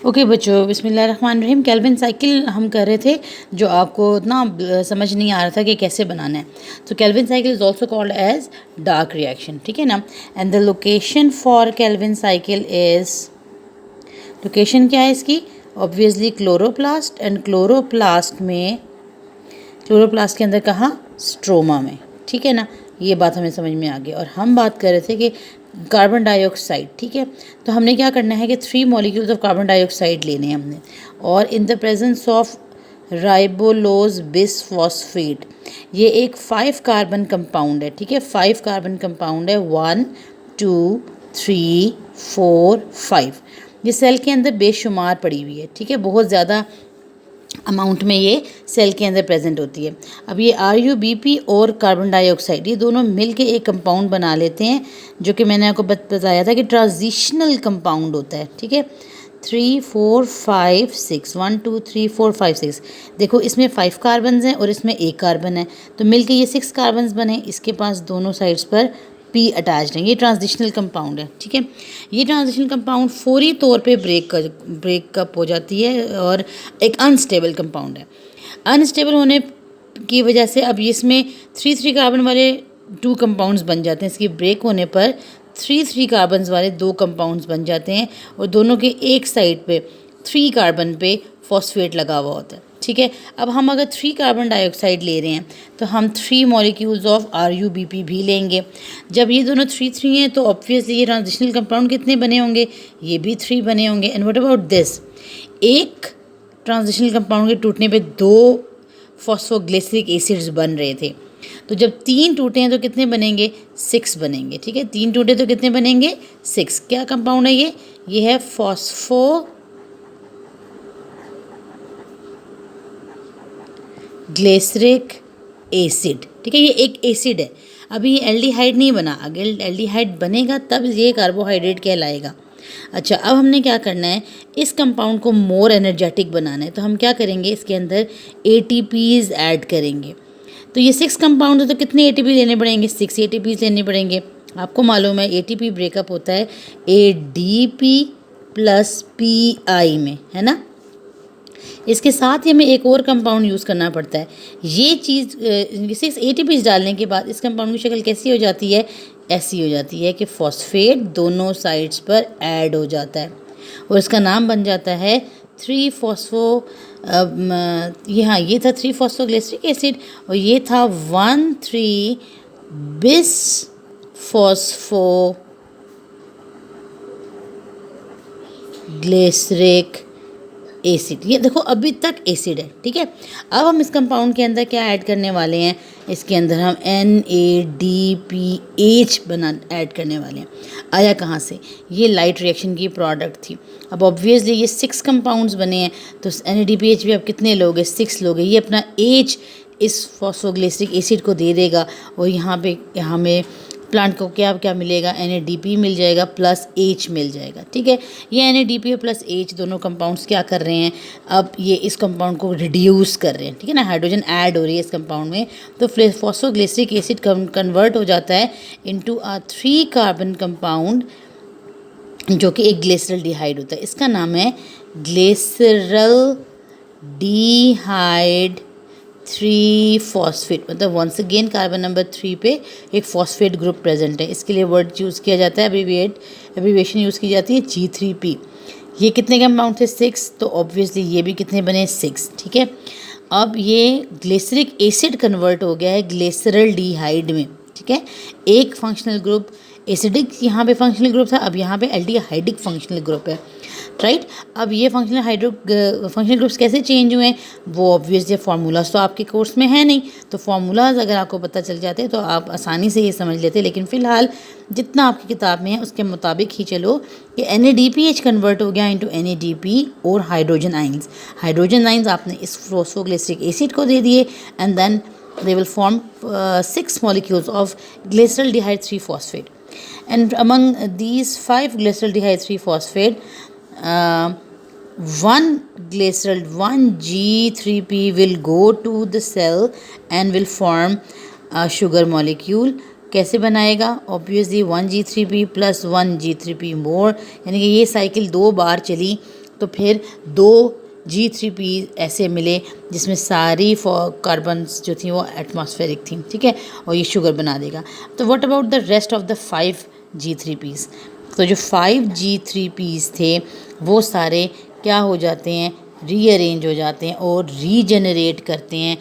Okay बच्चों, बिस्मिल्लाहिर्रहमानिर्रहीम। Calvin cycle हम कर रहे थे, जो आपको ना समझ नहीं आ रहा था कि कैसे बनाना है। तो Calvin cycle is also called as dark reaction, ठीक है ना। And the location for Calvin cycle is, location क्या है इसकी? ऑब्वियसली क्लोरोप्लास्ट, एंड क्लोरोप्लास्ट के अंदर कहाँ? स्ट्रोमा में, ठीक है ना। ये बात हमें समझ में आ गई। और हम बात कर रहे थे कि कार्बन डाइऑक्साइड, ठीक है। तो हमने क्या करना है कि 3 मॉलिक्यूल्स ऑफ कार्बन डाइऑक्साइड लेने हैं हमने, और in the presence of राइबोलोज bisphosphate, ये एक 5 कार्बन कंपाउंड है, ठीक है। 5 कार्बन कंपाउंड है, 1 2 3 4 5। ये सेल के अंदर बेशुमार पड़ी हुई है, ठीक है। बहुत ज़्यादा अमाउंट में ये सेल के अंदर प्रेजेंट होती है। अब ये RuBP और कार्बन डाइऑक्साइड, ये दोनों मिलके एक कंपाउंड बना लेते हैं, जो कि मैंने आपको बताया था कि ट्रांजिशनल कंपाउंड होता है, ठीक है। 3 4 5 6, 1 2 3 4 5 6। देखो, इसमें 5 कार्बन हैं और इसमें 1 कार्बन है, तो मिलके ये 6 कार्बन बने। इसके पास दोनों साइड्स पर P अटैच्ड है। ये ट्रांजिशनल कंपाउंड है, ठीक है। ये ट्रांजिशनल कंपाउंड फौरी तौर पे ब्रेकअप हो जाती है और एक अनस्टेबल कंपाउंड है। अनस्टेबल होने की वजह से अब इसमें 3 कार्बन वाले 2 कंपाउंड्स बन जाते हैं। इसकी ब्रेक होने पर 3 कार्बन वाले 2 कंपाउंड्स बन जाते हैं, और दोनों के एक साइड पे 3 कार्बन पे फॉस्फेट लगा हुआ होता है, ठीक है। अब हम अगर 3 कार्बन डाइऑक्साइड ले रहे हैं, तो हम 3 मॉलिक्यूल्स ऑफ RuBP भी लेंगे। जब ये दोनों 3 हैं, तो ऑब्वियसली ये ट्रांजिशनल कंपाउंड कितने बने होंगे? ये भी 3 बने होंगे। And what about this? एक ट्रांजिशनल कंपाउंड के टूटने पे 2 फॉस्फोग्लिसरिक एसिड्स बन रहे थे। तो जब 3 टूटे हैं तो कितने बनेंगे? 6 बनेंगे, ठीक है। 3 टूटे तो कितने बनेंगे? 6। क्या कंपाउंड है ये? ये है फॉस्फोग्लिसरिक एसिड, ठीक है। ये एक एसिड है। अभी ये एल्डिहाइड नहीं बना, अगर एल्डिहाइड बनेगा तब ये कार्बोहाइड्रेट कहलाएगा। अच्छा, अब हमने क्या करना है? इस कंपाउंड को मोर एनर्जेटिक बनाना है। तो हम क्या करेंगे? इसके अंदर ATPs ऐड करेंगे। तो ये 6 कंपाउंड है, तो कितने ATP लेने पड़ेंगे? 6 ATPs लेने पड़ेंगे। आपको मालूम है ATP ब्रेकअप होता है ADP प्लस PI में, है ना। इसके साथ ही हमें एक और कंपाउंड यूज़ करना पड़ता है। ये चीज़ 6 ATPs डालने के बाद इस कंपाउंड की शक्ल कैसी हो जाती है? ऐसी हो जाती है कि फॉस्फेट दोनों साइड्स पर ऐड हो जाता है, और इसका नाम बन जाता है 3 फॉस्फो ये था 3 फॉस्फोग्लिसरिक एसिड, और ये था 1 3 बिस फॉस्फोग्लिसरिक एसिड। ये देखो, अभी तक एसिड है, ठीक है। अब हम इस कंपाउंड के अंदर क्या ऐड करने वाले हैं? इसके अंदर हम NADPH ऐड करने वाले हैं। आया कहाँ से? ये लाइट रिएक्शन की प्रोडक्ट थी। अब ऑब्वियसली ये 6 कंपाउंड्स बने हैं, तो NADPH भी अब कितने लोगे? 6 लोगे। ये अपना H इस फॉस्फोग्लिसरिक एसिड को दे देगा, और यहाँ पे हमें प्लांट को क्या क्या मिलेगा? NADP मिल जाएगा प्लस H मिल जाएगा, ठीक है। ये NADP और प्लस H दोनों कंपाउंड्स क्या कर रहे हैं? अब ये इस कंपाउंड को रिड्यूस कर रहे हैं, ठीक है ना। हाइड्रोजन ऐड हो रही है इस कंपाउंड में, तो फॉस्फोग्लिसरिक एसिड कन्वर्ट हो जाता है इनटू अ 3 कार्बन कंपाउंड, जो कि एक ग्लिसरल्डिहाइड होता है। इसका नाम है ग्लिसरल्डिहाइड 3 फॉस्फेट। मतलब वंस अगेन कार्बन नंबर 3 पे एक फॉस्फेट ग्रुप प्रेजेंट है। इसके लिए वर्ड यूज़ किया जाता है, एब्रीविएशन यूज़ की जाती है G3P। ये कितने कंपाउंड थे? 6। तो ऑब्वियसली ये भी कितने बने? 6, ठीक है। अब ये ग्लिसरिक एसिड कन्वर्ट हो गया है ग्लिसरल्डिहाइड में, ठीक है। एक फंक्शनल ग्रुप एसिडिक यहाँ पे फंक्शनल ग्रुप था, अब यहाँ पे एल्डिहाइडिक फंक्शनल ग्रुप है, राइट। अब ये फंक्शनल ग्रुप्स कैसे चेंज हुए हैं? वो ऑब्वियसली फार्मूलाज तो आपके कोर्स में है नहीं, तो फार्मूलाज अगर आपको पता चल जाते हैं तो आप आसानी से ये समझ लेते। लेकिन फ़िलहाल जितना आपकी किताब में है उसके मुताबिक ही चलो कि NADPH कन्वर्ट हो गया इंटू NADP और हाइड्रोजन आइंस। हाइड्रोजन आइंस आपने इस फॉस्फोग्लिसरिक एसिड को दे दिए, and then they will form 6 molecules of glyceraldehyde 3-phosphate. And among these 5 glyceraldehyde 3-phosphate, one G3P will go to the cell and will form a sugar molecule. कैसे बनाएगा? Obviously 1 G3P plus 1 G3P मोर, यानी कि ये cycle 2 बार चली तो फिर 2 G3P ऐसे मिले जिसमें सारी कार्बन्स जो थी वो एटमॉस्फेरिक थी, ठीक है, और ये शुगर बना देगा। तो what about the rest of the 5 G3Ps? तो जो 5 G3Ps थे वो सारे क्या हो जाते हैं, रीअरेंज हो जाते हैं और रीजेनरेट करते हैं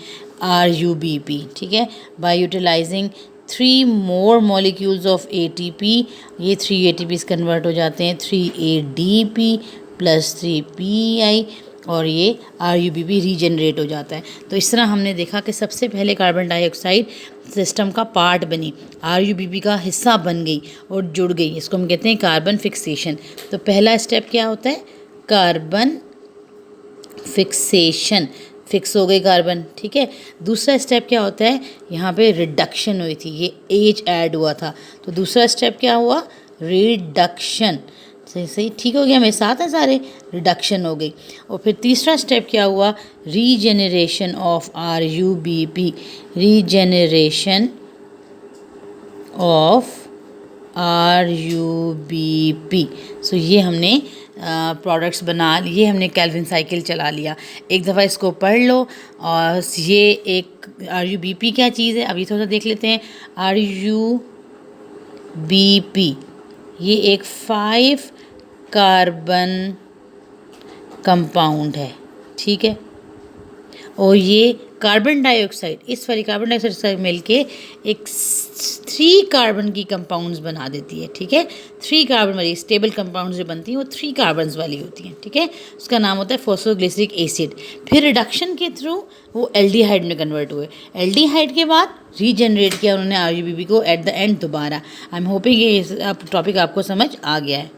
RUBP, ठीक है, by utilising 3 more molecules of ATP। ये 3 ATPs कन्वर्ट हो जाते हैं 3ADP + 3PI और ये RUBP रीजनरेट हो जाता है। तो इस तरह हमने देखा कि सबसे पहले कार्बन डाइऑक्साइड सिस्टम का पार्ट बनी, RUBP का हिस्सा बन गई और जुड़ गई। इसको हम कहते हैं कार्बन फिक्सेशन। तो पहला स्टेप क्या होता है, कार्बन फिक्सेशन, फिक्स हो गई कार्बन, ठीक है। दूसरा स्टेप क्या होता है, यहाँ पे रिडक्शन हुई थी, ये एच ऐड हुआ था, तो दूसरा स्टेप क्या हुआ, रिडक्शन। सही सही ठीक हो गया, मेरे साथ हैं सारे, रिडक्शन हो गई। और फिर तीसरा स्टेप क्या हुआ, regeneration of RUBP, regeneration of RUBP। सो ये हमने प्रोडक्ट्स बना लिए, हमने केल्विन साइकिल चला लिया। एक दफ़ा इसको पढ़ लो। और ये एक RUBP क्या चीज़ है, अभी थोड़ा सा देख लेते हैं। RUBP ये एक 5 कार्बन कंपाउंड है, ठीक है, और ये कार्बन डाइऑक्साइड, इस वाली कार्बन डाइऑक्साइड से मिलके एक 3 कार्बन की कंपाउंड्स बना देती है, ठीक है। 3 कार्बन वाली स्टेबल कंपाउंड्स जो बनती हैं वो 3 कार्बन्स वाली होती हैं, ठीक है। उसका नाम होता है फॉस्फोग्लिसरिक एसिड। फिर रिडक्शन के थ्रू वो एल्डिहाइड में कन्वर्ट हुए, एल्डिहाइड के बाद रीजनरेट किया उन्होंने RUBP को एट द एंड दोबारा। आई एम होपिंग ये टॉपिक आपको समझ आ गया है।